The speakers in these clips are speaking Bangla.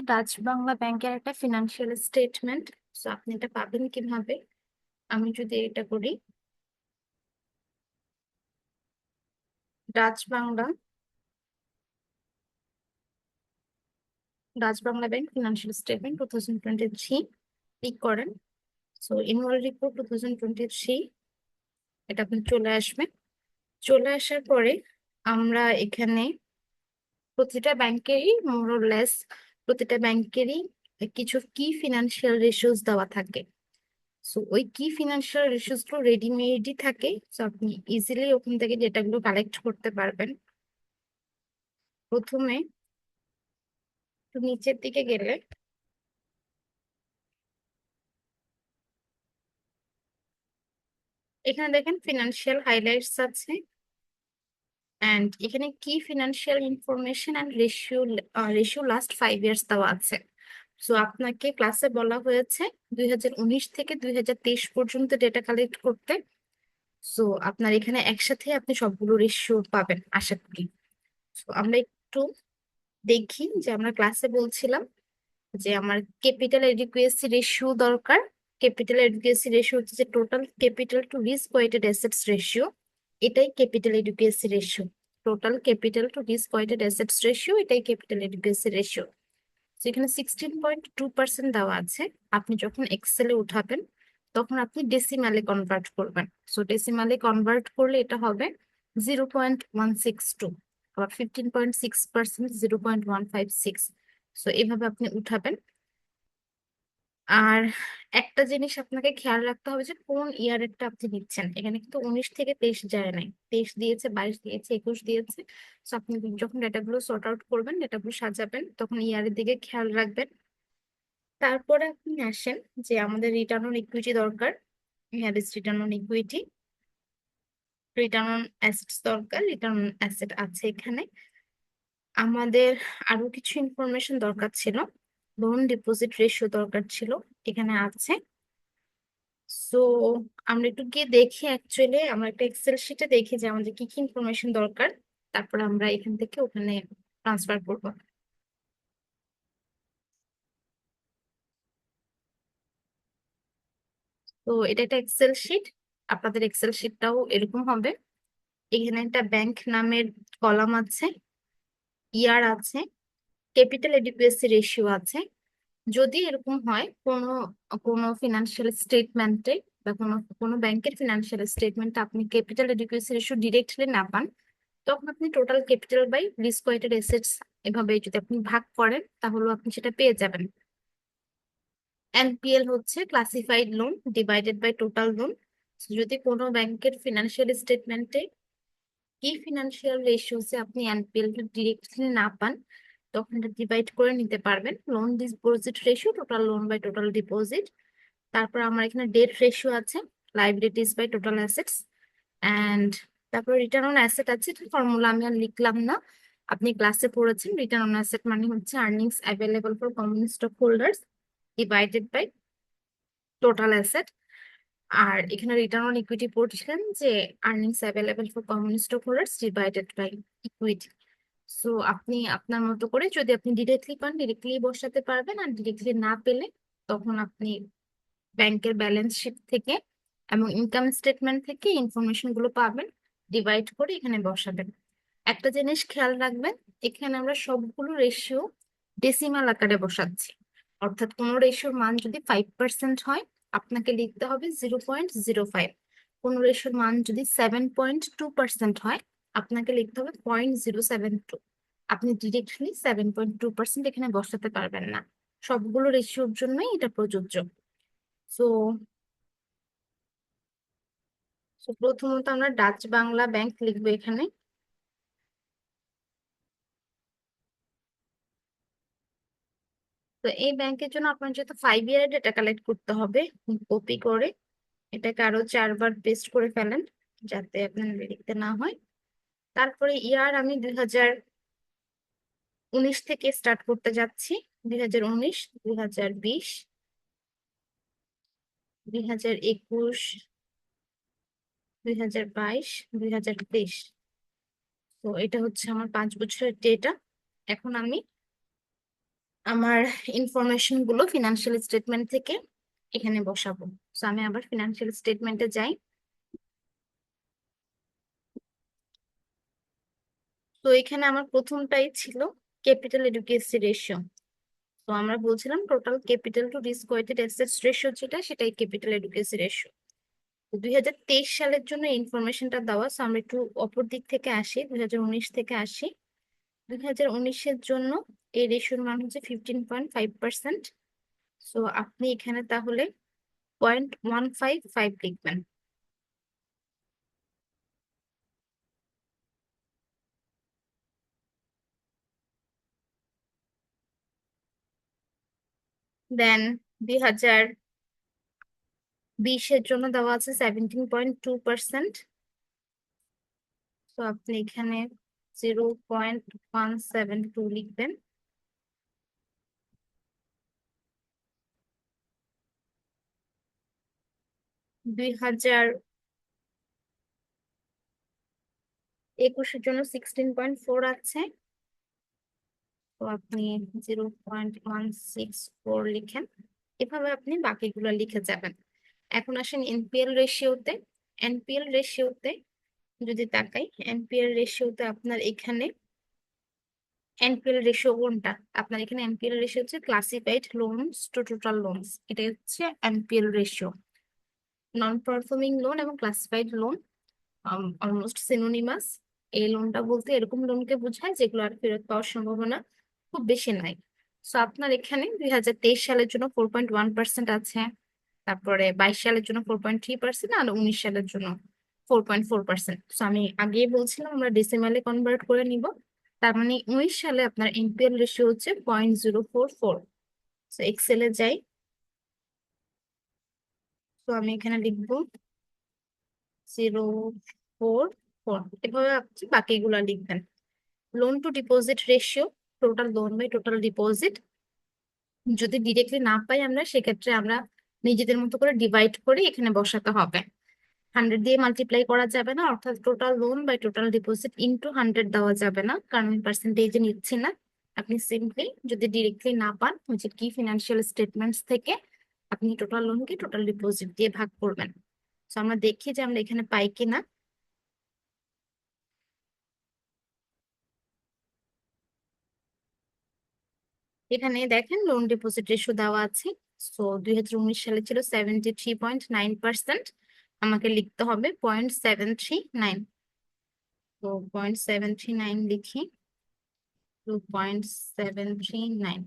ডাচ বাংলা ব্যাংকের একটা ফিনান্সিয়াল স্টেটমেন্ট। সো আপনি এটা পাবেন কিভাবে? আমি যদি এটা করি, Dutch Bangla Dutch Bangla bank financial statement 2023 click করেন। সো ইনভয়েস রিপোর্ট 2023 এটা আপনি চলে আসবে। চলে আসার পরে আমরা এখানে প্রতিটা ব্যাংকেরই মোরলেস প্রতিটা ব্যাংকেরই কিছু কি ফিনান্সিয়াল রেশিওস দেওয়া থাকে। সো ওই কি ফিনান্সিয়াল রেশিওস গুলো রেডিমেডই থাকে। সো আপনি ইজিলি ওখান থেকে ডেটাগুলো কালেক্ট করতে পারবেন। প্রথমে একটু নিচের দিকে গেলে এখানে দেখেন ফিনান্সিয়াল হাইলাইটস আছে, এন্ড এখানে কি financial information and ratio last 5 years দেওয়া আছে। সো আপনাকে ক্লাসে বলা হয়েছে 2019 থেকে 2023 পর্যন্ত ডেটা কালেক্ট করতে। সো আপনার এখানে একসাথে আপনি সবগুলো রেশিও পাবেন আশা করি। সো আমরা একটু দেখি যে আমরা ক্লাসে বলছিলাম যে আমার ক্যাপিটাল এডিকুয়েসি রেশিও দরকার। ক্যাপিটাল এডিকুয়েসি রেশিও হচ্ছে যে total capital to risk weighted assets ratio. এটাই capital adequacy ratio. Total capital to risk weighted assets ratio, এটাই ক্যাপিটাল এডিকুয়েসি রেশিও। যেখানে 16.2% দেওয়া আছে। আপনি যখন এক্সেলে উঠাবেন তখন আপনি ডেসিমালে কনভার্ট করবেন। সো ডেসিমালে কনভার্ট করলে এটা হবে 0.162, আবার 15.6% 0.156। সো এইভাবে আপনি উঠাবেন। আর একটা জিনিস আপনাকে খেয়াল রাখতে হবে যে কোন ইয়ারেরটা আপনি নিচ্ছেন। এখানে কিন্তু 19 থেকে 23 যায় নাই, 23 দিয়েছে, 22 দিয়েছে, 21 দিয়েছে। তো আপনি যখন ডেটাগুলো সর্ট আউট করবেন, ডেটাগুলো সাজাবেন, তখন ইয়ারের দিকে খেয়াল রাখবেন। তারপরে আপনি আসেন যে আমাদের রিটার্ন অন ইকুইটি দরকার। Here is written on equity. Return on assets দরকার, রিটার্ন অন অ্যাসেট আছে এখানে। আমাদের আরো কিছু ইনফরমেশন দরকার ছিল, লোন ডিপোজিট রেশিও দরকার ছিল, এখানে আছে। সো আমরা একটু গিয়ে দেখি, অ্যাকচুয়ালি আমরা একটা এক্সেল শিটে দেখি যে আমাদের কি কি ইনফরমেশন দরকার। তারপর আমরা এখান থেকে ওখানে ট্রান্সফার করব। তো এটা একটা এক্সেল শিট, আপনাদের এক্সেল শিটটাও এরকম হবে। এখানে একটা ব্যাংক নামের কলাম আছে, ইয়ার আছে, ক্যাপিটাল এডিকুয়েসি রেশিও আছে। যদি এরকম হয় কোনো কোনো ফিনান্সিয়াল স্টেটমেন্টে বা কোনো কোনো ব্যাংকের ফিনান্সিয়াল স্টেটমেন্টে আপনি ক্যাপিটাল এডিকুয়েসি রেশিও ডিরেক্টলি না পান, তখন আপনি total capital by risk weighted assets এভাবে যদি আপনি ভাগ করেন তাহলে আপনি সেটা পেয়ে যাবেন। এনপিএল হচ্ছে classified loan divided by total loan. যদি কোনো ব্যাংকের ফিনান্সিয়াল স্টেটমেন্টে কি ফিনান্সিয়াল রেশিওসে আপনি এনপিএল ডিরেক্টলি না পান, তখন এটা ডিভাইড করে নিতে পারবেন। Loan deposit ratio, total loan by total deposit. তারপর আমার এখানে ডেট রেশিও আছে, liabilities by total assets. And তারপর রিটার্ন অন অ্যাসেট আছে, ফর্মুলা আমি আর লিখলাম না, আপনি ক্লাসে পড়েছেন। রিটার্ন অন অ্যাসেট মানে হচ্ছে earnings available for common stock holders divided by total asset. আর এখানে রিটার্ন অন ইকুইটি পড়ছিলেন যে earnings available for common stock holders divided by equity. So আপনি আপনার মতো করে যদি আপনি ডিরেক্টলি পান ডিরেক্টলি বসাতে পারবেন, আর ডিরেক্টলি না পেলে তখন আপনি ব্যাংকের ব্যালেন্স শিট থেকে এবং ইনকাম স্টেটমেন্ট থেকে ইনফরমেশন গুলো পাবেন, ডিভাইড করে এখানে বসাবেন। একটা জিনিস খেয়াল রাখবেন, এখানে আমরা সবগুলো রেশিও ডেসিমাল আকারে বসাচ্ছি। অর্থাৎ কোনো রেশিওর মান যদি 5% হয় আপনাকে লিখতে হবে 0.05। কোনো রেশিওর মান যদি 7.2% হয় আপনাকে লিখতে হবে 0.072। আপনি ডিরেক্টলি 7.2% এখানে বসাতে পারবেন না। সবগুলো রেশিওর জন্যই এটা প্রযোজ্য। সো সো প্রথমত আমরা ডাচ বাংলা ব্যাংক লিখবো এখানে। তো এই ব্যাংকের জন্য আপনার যেহেতু 5 ইয়ারের ডেটা কালেক্ট করতে হবে, কপি করে এটাকে আরো 4 বার পেস্ট করে ফেলেন যাতে আপনার লিখতে না হয়। তারপরে ইয়ার আমি 2019 থেকে স্টার্ট করতে যাচ্ছি। 2019, 2020, 2021, 2022, 2023। তো এটা হচ্ছে আমার 5 বছরের ডেটা। এখন আমি আমার ইনফরমেশন গুলো ফিনান্সিয়াল স্টেটমেন্ট থেকে এখানে বসাবো। তো আমি আবার ফিনান্সিয়াল স্টেটমেন্টে যাই। তো এখানে আমার প্রথমটাই ছিল ক্যাপিটাল এডুকেসি রেশিও। তো আমরা বলছিলাম total capital to risk weighted assets ratio যেটা, সেটাই ক্যাপিটাল এডুকেসি রেশিও। 2023 সালের জন্য ইনফরমেশনটা দেওয়া। So আমরা একটু অপর দিক থেকে আসি, 2019 থেকে আসি। 2019-এর জন্য এই রেশিওর মান হচ্ছে 15.5%। সো আপনি এখানে তাহলে 0.155 লিখবেন। দেন 2020-এর জন্য দেওয়া আছে 17.2%। তো আপনি এখানে 0.172 লিখবেন। 2021-এর জন্য 16.4 আছে। তো আপনি 0.164 লিখেন। এভাবে আপনি বাকিগুলো লিখে যাবেন। এখন আসেন এনপিএল রেশিওতে। এনপিএল রেশিওতে যদি তাকাই, এনপিএল রেশিওতে আপনার এখানে এনপিএল রেশিও কোনটা? আপনার এখানে এনপিএল রেশিও হচ্ছে classified loans to total loans, এটা হচ্ছে NPL ratio. Non performing loan এবং ক্লাসিফাইড লোন অলমোস্ট সিনোনিমাস। এই লোনটা বলতে এরকম লোনকে বোঝায় যেগুলো আর ফেরত পাওয়ার সম্ভাবনা খুব বেশি নাই। সো আপনার এখানে 2023 সালের জন্য 4.1% আছে, তারপরে 22 সালের জন্য 4.3%, আর 19 সালের জন্য 4.4%। তো আমি আগেই বলছিলাম আমরা ডেসিমালে কনভার্ট করে নিব। তার মানে 19 সালে আপনার এনপিএল রেশিও হচ্ছে 0.044। তো এক্সেলে যাই। তো আমি এখানে লিখবো 0.44। এভাবে আপনি বাকিগুলো লিখবেন। Loan to deposit ratio, total loan by total deposit, যদি ডিরেক্টলি না পাই আমরা, সেক্ষেত্রে আমরা নিজেদের মতো করে ডিভাইড করে এখানে বসাতে হবে। 100 দিয়ে মাল্টিপ্লাই করা যাবে না, অর্থাৎ total loan by total deposit into 100 দেওয়া যাবে না, কারণ আমি পার্সেন্টেজে নিচ্ছি না। আপনি সিম্পলি যদি ডিরেক্টলি না পান, ওই যে কি ফিনান্সিয়াল স্টেটমেন্টস থেকে আপনি টোটাল লোনকে টোটাল ডিপোজিট দিয়ে ভাগ করবেন। তো আমরা দেখি যে আমরা এখানে পাই কিনা। এখানে দেখেন লোন ডিপোজিট রেশিও দেওয়া আছে। তো 2019 সালে ছিল 73.9%। আমাকে লিখতে হবে 0.739। তো 0.739 লিখি। 2.739।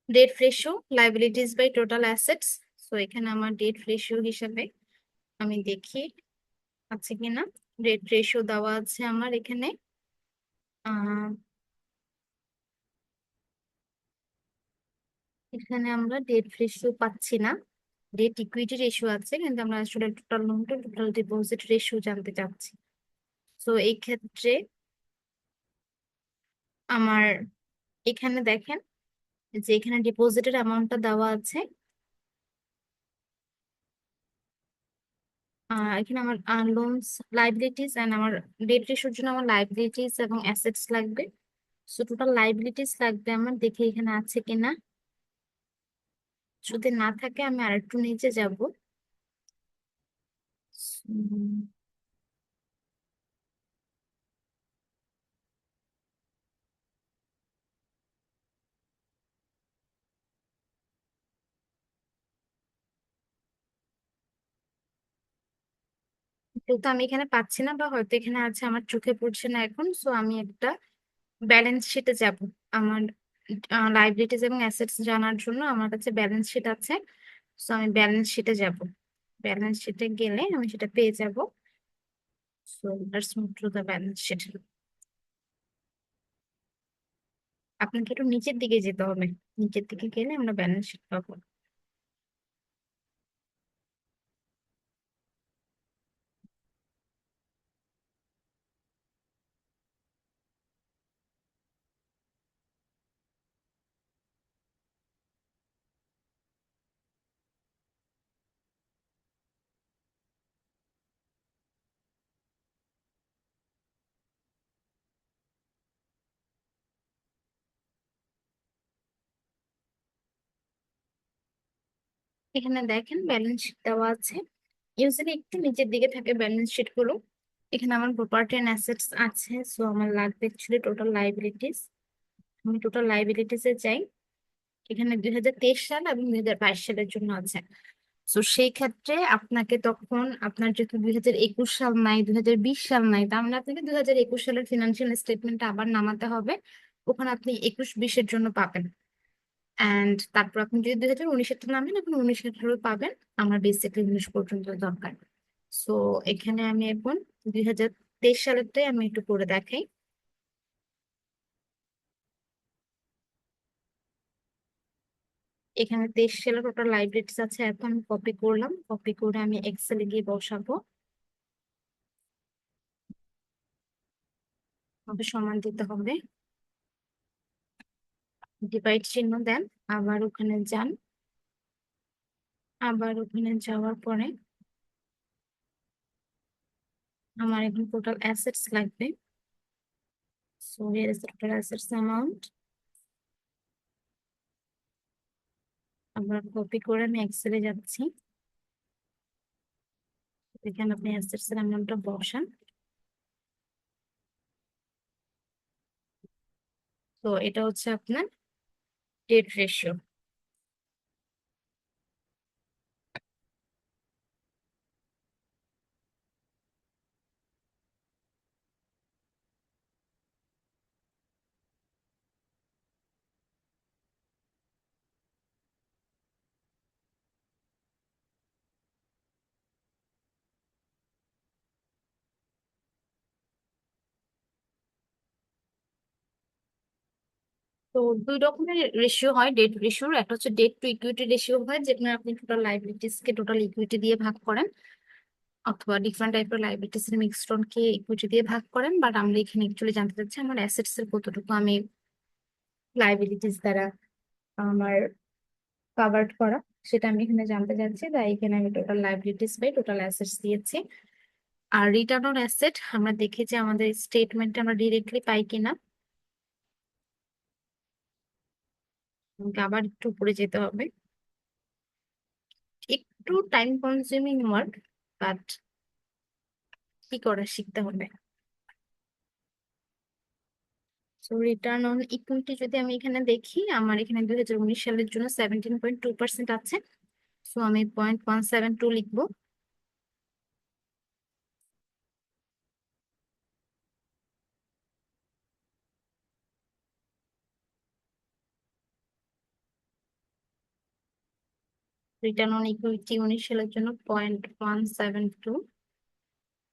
Debt ratio liabilities by total assets. তো এখানে আমার ডেট রেশিও হিসাবে আমি দেখি আছে কিনা। ডেট রেশিও দেওয়া আছে আমার এখানে। এখানে আমরা ডেট রেশিও পাচ্ছি না। ডেট ইকুইটি রেশিও আছে, কিন্তু আমরা আসলে total loan to total deposit ratio জানতে চাচ্ছি। তো এই ক্ষেত্রে আমার এখানে দেখেন যে এখানে ডিপোজিটের অ্যামাউন্টটা দেওয়া আছে। এখানে আমার লোনস লাইবিলিটিস এন্ড আমার ডেট রেশিওর জন্য আমার লাইবিলিটিস এবং অ্যাসেটস লাগবে। সো টোটাল লাইবিলিটিস লাগবে আমার, দেখি এখানে আছে কিনা। যদি না থাকে আমি আরেকটু নিচে যাব। যেহেতু আমি এখানে পাচ্ছি না, বা হয়তো এখানে আছে আমার চোখে পড়ছে না এখন, সো আমি একটা ব্যালেন্স শিটে যাব। আমার লাইবিলিটিস এবং অ্যাসেটস জানার জন্য আমার কাছে ব্যালেন্স শিট আছে। সো আমি ব্যালেন্স শিটে যাব। ব্যালেন্স শিটে গেলে আমি সেটা পেয়ে যাব। So let's move to the balance sheet. আপনাকে একটু নিচের দিকে যেতে হবে। নিচের দিকে গেলে আমরা ব্যালেন্স শিট পাবো। এখানে দেখেন ব্যালেন্স শিট দেওয়া আছে। ইউজুয়ালি একটু নিচের দিকে থাকে ব্যালেন্স শিট গুলো। এখানে আমার প্রপার্টি এন্ড অ্যাসেটস আছে, সো আমার লাগবে অ্যাকচুয়ালি টোটাল লাইবিলিটিস। আমি টোটাল লাইবিলিটিস এ যাই। এখানে 2023 সাল এবং 2022 সালের জন্য আছে। তো সেই ক্ষেত্রে আপনাকে তখন আপনার যেহেতু 2021 সাল নাই, 2020 সাল নাই, তার মানে আপনাকে 2021 সালের ফিনান্সিয়াল স্টেটমেন্টটা আবার নামাতে হবে। ওখানে আপনি 21-20-এর জন্য পাবেন। অ্যান্ড তারপর আপনি যদি 2019-এরটা নামেন, আপনি 19-এরটাও পাবেন। আমার বেসিক্যালি 19 পর্যন্ত দরকার। সো এখানে আমি এখন 2023 সালেরটাই আমি একটু করে দেখাই। এখানে 23 সালের টোটাল লাইব্রেরিজ আছে, এখন আমি কপি করলাম, কপি করে আমি এক্সেলে গিয়ে বসাবো। আমাকে সমান দিতে হবে, ডিভাইড চিহ্ন দেন, আবার ওখানে যান। আবার ওখানে যাওয়ার পরে আমার এখন টোটাল অ্যাসেটস লাগবে। So here is total assets amount. আবার কপি করে আমি এক্সেলে যাচ্ছি। এখানে আপনি অ্যাসেটস এর অ্যামাউন্টটা বসান। তো এটা হচ্ছে আপনার ডেট রেশিও। তো দুই রকমের রেশিও হয় ডেট রেশিওর। একটা হচ্ছে ডেট টু ইকুইটি রেশিও হয়, যেখানে আপনি টোটাল লাইবিলিটিস কে টোটাল ইকুইটি দিয়ে ভাগ করেন, অথবা ডিফারেন্ট টাইপের লাইবিলিটিস এর মিক্সড কে ইকুইটি দিয়ে ভাগ করেন। বাট আমরা এখানে অ্যাকচুয়ালি জানতে চাচ্ছি আমার অ্যাসেটস এর কতটুকু আমি লাইবিলিটিস দ্বারা আমার কাভার্ড করা, সেটা আমি এখানে জানতে চাচ্ছি। তাই এখানে আমি total liabilities by total assets দিয়েছি। আর রিটার্ন অন অ্যাসেট আমরা দেখি যে আমাদের স্টেটমেন্টে আমরা ডিরেক্টলি পাই কিনা। আমাকে আবার একটু উপরে যেতে হবে, একটু টাইম কনজিউমিং ওয়ার্ক, বাট কি করা শিখতে হবে। সো রিটার্ন অন ইকুইটি যদি আমি এখানে দেখি, আমার এখানে 2019 সালের জন্য 17.2% আছে। সো আমি 0.172 লিখবো। রিটার্ন অন ইকুইটি 19 সালের জন্য 0.172।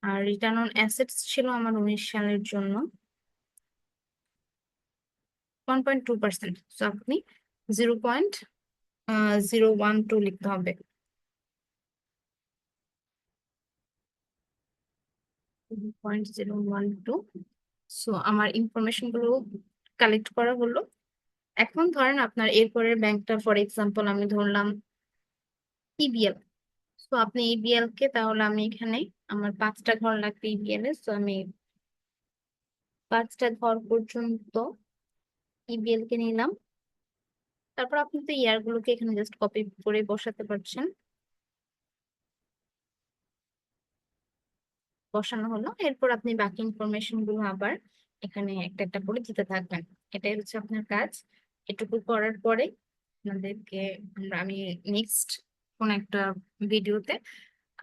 আর রিটার্ন অন অ্যাসেটস ছিল আমার 19 সালের জন্য 1.2%। সো আপনি 0.012 লিখতে হবে। 0.012। সো আমার ইনফরমেশন গুলো কালেক্ট করা হলো। এখন ধরেন আপনার এরপরের ব্যাংকটা, ফর এক্সাম্পল আমি ধরলাম ইবিএল। তো আপনি ইবিএল কে, তাহলে আমি এখানে আমার 5টা ঘর লাগবে ইবিএল এ। তো আমি 5টা ঘর পর্যন্ত ইবিএল কে নিলাম। তারপর আপনি তো ইয়ার গুলোকে এখানে জাস্ট কপি করে বসাতে পারছেন। বসানো হলো, এরপর আপনি বাকি ইনফরমেশন গুলো আবার এখানে একটা একটা করে দিতে থাকবেন। এটাই হচ্ছে আপনার কাজ। এটুকু করার পরে আপনাদেরকে আমি নেক্সট কোন একটা ভিডিওতে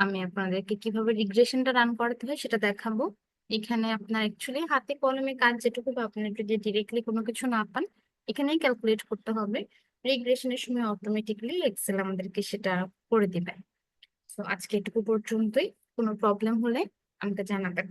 আমি আপনাদেরকে কিভাবে রিগ্রেশনটা রান করাতে হয় সেটা দেখাবো। এখানে আপনার অ্যাকচুয়ালি হাতে কলমে কাজ যেটুকু, বা আপনি যদি ডিরেক্টলি কোনো কিছু না পান, এখানেই ক্যালকুলেট করতে হবে। রিগ্রেশনের সময় অটোমেটিকলি এক্সেল আমাদেরকে সেটা করে দিবে। তো আজকে এটুকু পর্যন্তই। কোনো প্রবলেম হলে আমাকে জানাবেন।